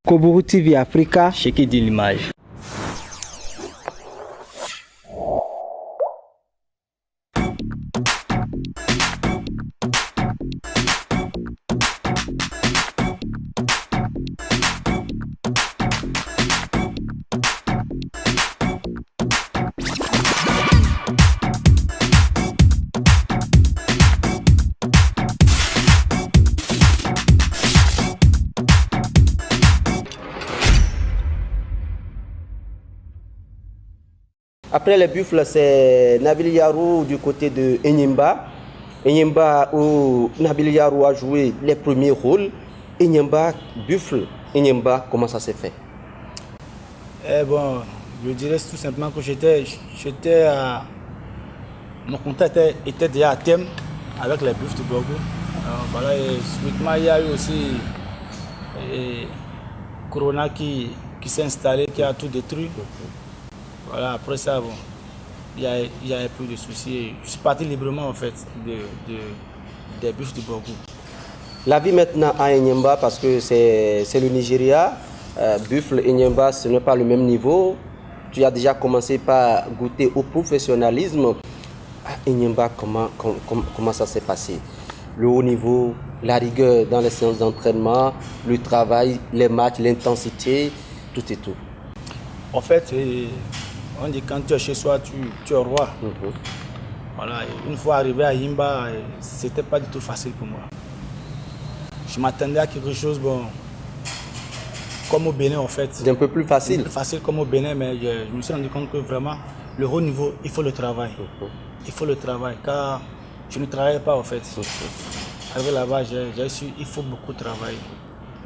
Kobourou TV Africa, Cheikh dit l'image. Après les buffles, c'est Nabil Yarou du côté de Enyimba. Enyimba où Nabil Yarou a joué les premiers rôles. Enyimba, buffle. Enyimba, comment ça s'est fait? Bon, je dirais tout simplement que mon contact était déjà à thème avec les buffles de Borgo. Voilà, et subitement, il y a eu aussi Corona qui s'est installé, qui a tout détruit. Voilà, après ça, bon, il y a plus de soucis. Je suis parti librement en fait des buffles de Borgo. La vie maintenant à Enyimba, parce que c'est le Nigeria, buffle, Enyimba, ce n'est pas le même niveau. Tu as déjà commencé par goûter au professionnalisme. À Enyimba, comment ça s'est passé? Le haut niveau, la rigueur dans les séances d'entraînement, le travail, les matchs, l'intensité, tout et tout. En fait, on dit quand tu es chez soi, tu es roi. Voilà, une fois arrivé à Yimba, c'était pas du tout facile pour moi. Je m'attendais à quelque chose, bon, comme au Bénin en fait. C'est un peu plus facile. Facile comme au Bénin, mais je me suis rendu compte que vraiment, le haut niveau, il faut le travail. Il faut le travail, car je ne travaillais pas en fait. Arrivé là-bas, j'ai su il faut beaucoup travailler.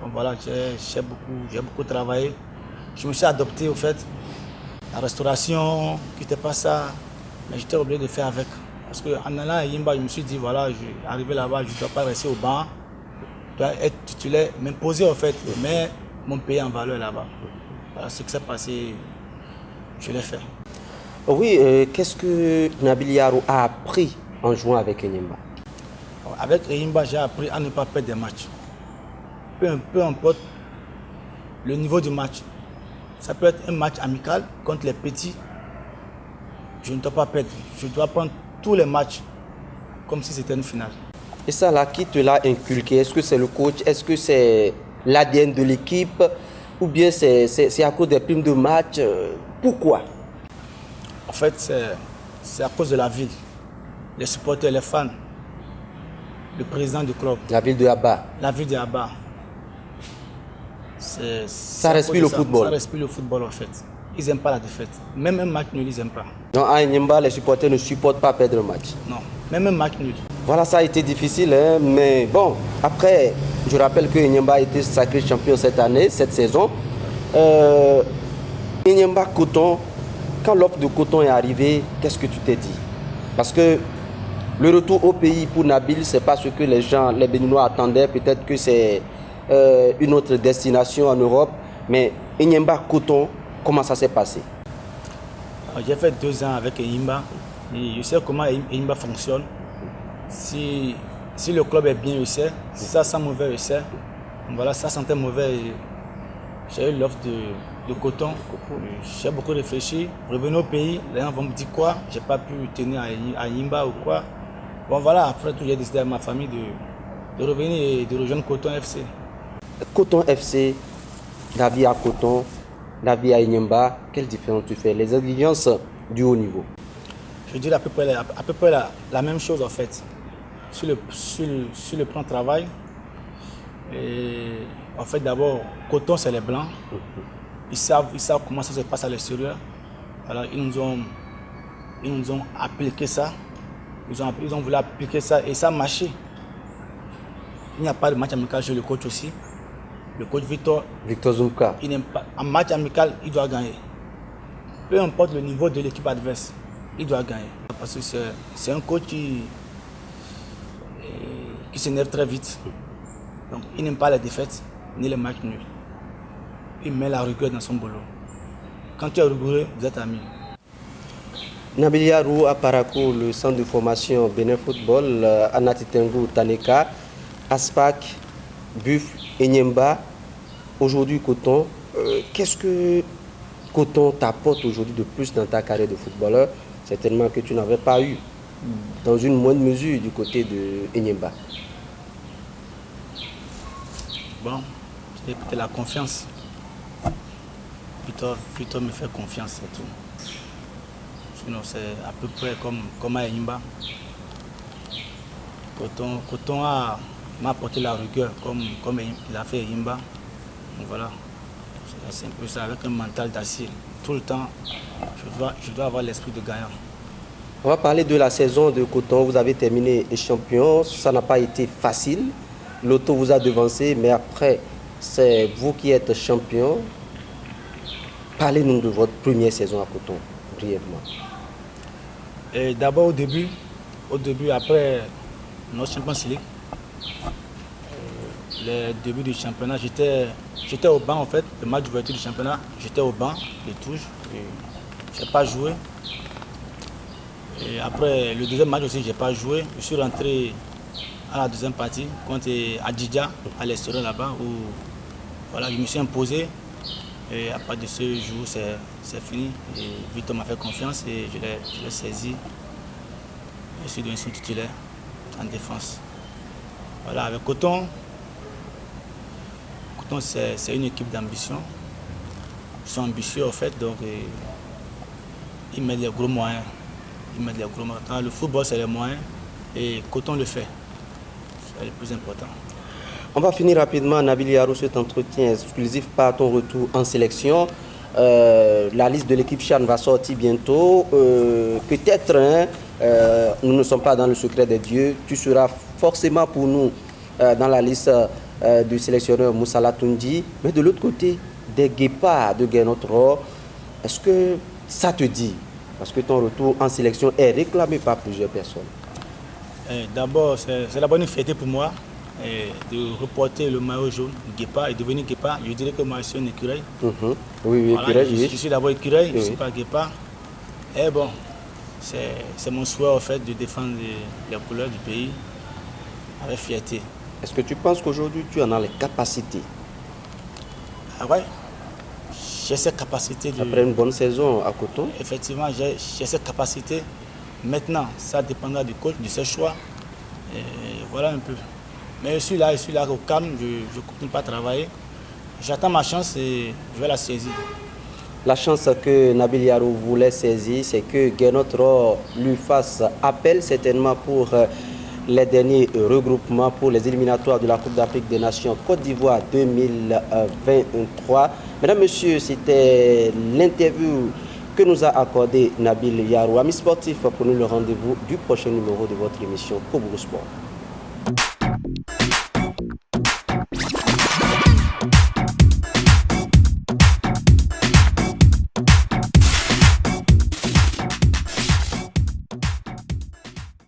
Donc voilà, j'ai beaucoup travaillé. Je me suis adopté au fait. La restauration, qui n'était pas ça, mais j'étais obligé de faire avec. Parce qu'en allant à Yimba, je me suis dit, voilà, arrivé là-bas, je ne dois pas rester au banc, je dois être titulaire, m'imposer en fait, mais mon pays en valeur là-bas. Voilà ce qui s'est passé, je l'ai fait. Oui, qu'est-ce que Nabil Yarou a appris en jouant avec Enyimba? Avec Enyimba, j'ai appris à ne pas perdre des matchs. Peu importe le niveau du match. Ça peut être un match amical contre les petits. Je ne dois pas perdre. Je dois prendre tous les matchs comme si c'était une finale. Et ça là, qui te l'a inculqué? Est-ce que c'est le coach? Est-ce que c'est l'ADN de l'équipe? Ou bien c'est à cause des primes de match? Pourquoi? En fait, c'est à cause de la ville. Les supporters, les fans. Le président du club. La ville de Abba. La ville de Abba. Ça respire le football. Ça respire le football en fait. Ils n'aiment pas la défaite. Même un match nul, ils n'aiment pas. Donc à Enyimba, les supporters ne supportent pas perdre le match. Non, même un match nul. Voilà, ça a été difficile, hein, mais bon, après, je rappelle que Enyimba a été sacré champion cette année, cette saison. Enyimba Coton, quand l'offre de Coton est arrivée, qu'est-ce que tu t'es dit? Parce que le retour au pays pour Nabil, ce n'est pas ce que les Béninois attendaient. Peut-être que c'est une autre destination en Europe. Mais Enyimba Coton, comment ça s'est passé? J'ai fait 2 ans avec Enyimba. Et je sais comment Enyimba fonctionne. Si le club est bien, je sais. Si ça sent mauvais, je sais. Voilà, ça sentait mauvais. J'ai eu l'offre de Coton. J'ai beaucoup réfléchi. Revenu au pays, les gens vont me dire quoi? J'ai pas pu tenir à Enyimba ou quoi. Bon voilà, après tout, j'ai décidé à ma famille de revenir et de rejoindre Coton FC. Coton FC, la vie à Coton, la vie à Enyimba, quelle différence tu fais? Les exigences du haut niveau? Je dirais à peu près la même chose en fait. Sur le plan de travail, et en fait d'abord, Coton c'est les blancs. Ils savent comment ça se passe à l'extérieur. Alors ils nous ont appliqué ça. Ils ont voulu appliquer ça et ça a marché. Il n'y a pas de match amical chez le coach aussi. Le coach Victor Zumka. Il n'aime pas. En match amical, il doit gagner. Peu importe le niveau de l'équipe adverse, il doit gagner. Parce que c'est un coach qui s'énerve très vite. Donc il n'aime pas les défaites ni les matchs nuls. Il met la rigueur dans son boulot. Quand tu es rigoureux, vous êtes amis. Nabil Yarou à Parakou, le centre de formation Bénin Football, Anatitengu Taneka, Aspak, Buff, Enyimba. Aujourd'hui, Coton, qu'est-ce que Coton t'apporte aujourd'hui de plus dans ta carrière de footballeur, certainement que tu n'avais pas eu dans une moindre mesure du côté de Enyimba? Bon, c'est peut-être la confiance. Victor me fait confiance, c'est tout. Sinon, c'est à peu près comme à Enyimba. Coton m'a apporté la rigueur comme il a fait Enyimba. Donc voilà, c'est un peu ça, avec un mental d'acier. Tout le temps, je dois avoir l'esprit de gagnant. On va parler de la saison de Coton. Vous avez terminé champion. Ça n'a pas été facile. L'auto vous a devancé, mais après, c'est vous qui êtes champion. Parlez-nous de votre première saison à Coton, brièvement. D'abord, au début, après notre Champions League, les débuts du championnat, j'étais au banc en fait. Le match d'ouverture du championnat, j'étais au banc, les touches. Je n'ai pas joué. Et après le deuxième match aussi, je n'ai pas joué. Je suis rentré à la deuxième partie contre Adidja, à l'extérieur là-bas, où voilà, je me suis imposé. Et à partir de ce jour, c'est fini. Et Victor m'a fait confiance et je l'ai saisi. Je suis devenu son titulaire en défense. Voilà, avec Coton, c'est une équipe d'ambition. Ils sont ambitieux en fait, donc ils mettent les gros moyens. Dans le football, c'est les moyens et Coton le fait. C'est le plus important. On va finir rapidement, Nabil Yarou, cet entretien exclusif par ton retour en sélection. La liste de l'équipe Chan va sortir bientôt. Peut-être, nous ne sommes pas dans le secret des dieux. Tu seras forcément pour nous dans la liste du sélectionneur Moussa Latundi. Mais de l'autre côté, des guépards de Guénotre, est-ce que ça te dit? Parce que ton retour en sélection est réclamé par plusieurs personnes. D'abord, c'est d'abord une fierté pour moi de reporter le maillot jaune, guépard, et devenir guépard. Je dirais que moi, je suis un écureuil. Oui, voilà, écureuil, je suis d'abord écureuil, je ne suis pas guépard. Et bon, c'est mon souhait en fait de défendre les couleurs du pays avec fierté. Est-ce que tu penses qu'aujourd'hui, tu en as les capacités? Ah ouais, j'ai cette capacité de... Après une bonne saison à Coton? Effectivement, j'ai cette capacité. Maintenant, ça dépendra du coach, de ses choix. Et voilà un peu. Mais je suis là au calme, je ne continue pas à travailler. J'attends ma chance et je vais la saisir. La chance que Nabil Yarou voulait saisir, c'est que Guénotre lui fasse appel certainement pour les derniers regroupements pour les éliminatoires de la Coupe d'Afrique des Nations Côte d'Ivoire 2023. Mesdames, Messieurs, c'était l'interview que nous a accordé Nabil Yarou. Amis sportifs, prenez le rendez-vous du prochain numéro de votre émission Kobourou Sport.